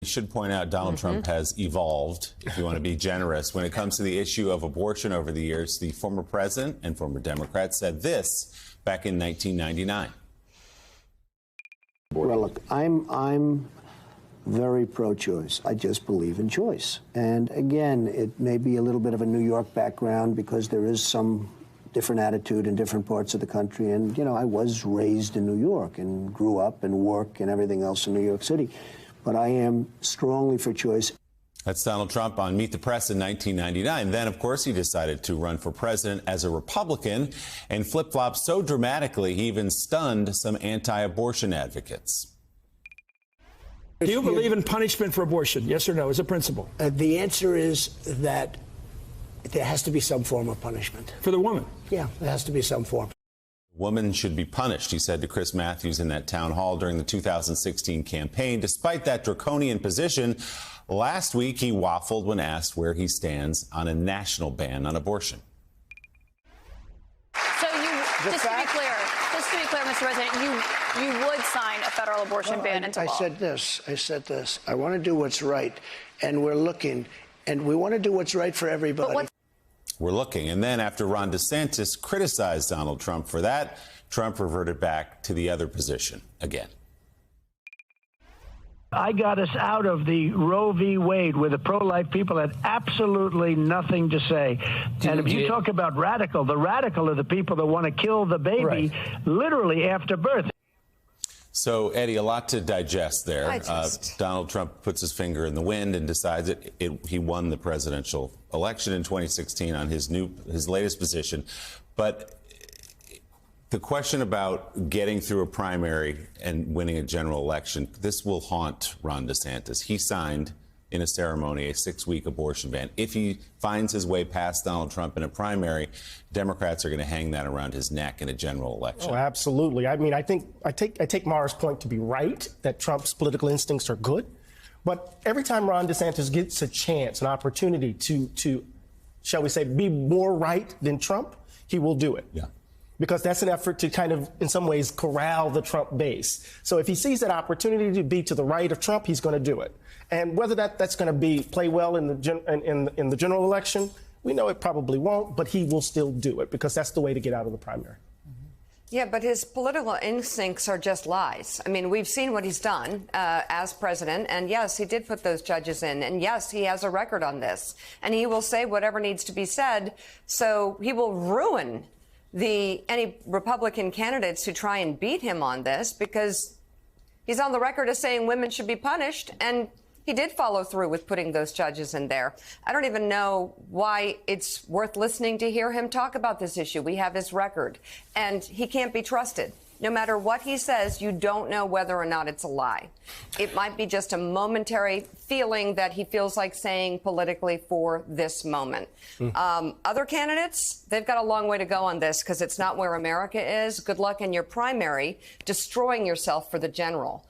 Should point out Donald Trump has evolved, if you want to be generous, when it comes to the issue of abortion over the years. The former president and former Democrat said this back in 1999. Well, look, I'm very pro-choice. I just believe in choice. And again, it may be a little bit of a New York background because there is some different attitude in different parts of the country. And, you know, I was raised in New York and grew up and work and everything else in New York City. But I am strongly for choice. That's Donald Trump on Meet the Press in 1999. Then, of course, he decided to run for president as a Republican and flip-flopped so dramatically he even stunned some anti-abortion advocates. Do you believe in punishment for abortion? Yes or no, as a principle? The answer is that there has to be some form of punishment. For the woman? Yeah, there has to be some form. Women should be punished, he said to Chris Matthews in that town hall during the 2016 campaign. Despite that draconian position, last week he waffled when asked where he stands on a national ban on abortion. So just to be clear, Mr. President, you would sign a federal abortion ban into law. I said this. I want to do what's right, and we're looking, and we want to do what's right for everybody. We're looking. And then after Ron DeSantis criticized Donald Trump for that, Trump reverted back to the other position again. I got us out of the Roe v. Wade, where the pro-life people had absolutely nothing to say. And if you talk about radical, the radical are the people that want to kill the baby literally after birth. So, Eddie, a lot to digest there. Donald Trump puts his finger in the wind and decides he won the presidential election in 2016 on his latest position. But the question about getting through a primary and winning a general election, this will haunt Ron DeSantis. He signed in a ceremony a 6-week abortion ban. If he finds his way past Donald Trump in a primary, Democrats are going to hang that around his neck in a general election. Oh, absolutely. I mean, I take Mara's point to be right, that Trump's political instincts are good. But every time Ron DeSantis gets a chance, an opportunity to shall we say, be more right than Trump, he will do it. Yeah. Because that's an effort to kind of, in some ways, corral the Trump base. So if he sees that opportunity to be to the right of Trump, he's going to do it. And whether that's going to play well in the general election, we know it probably won't, but he will still do it because that's the way to get out of the primary. Yeah, but his political instincts are just lies. I mean, we've seen what he's done as president. And yes, he did put those judges in. And yes, he has a record on this. And he will say whatever needs to be said. So he will ruin any Republican candidates who try and beat him on this, because he's on the record as saying women should be punished, and he did follow through with putting those judges in there. I don't even know why it's worth listening to hear him talk about this issue. We have his record, and he can't be trusted. No matter what he says, you don't know whether or not it's a lie. It might be just a momentary feeling that he feels like saying politically for this moment. Other candidates, they've got a long way to go on this because it's not where America is. Good luck in your primary, destroying yourself for the general.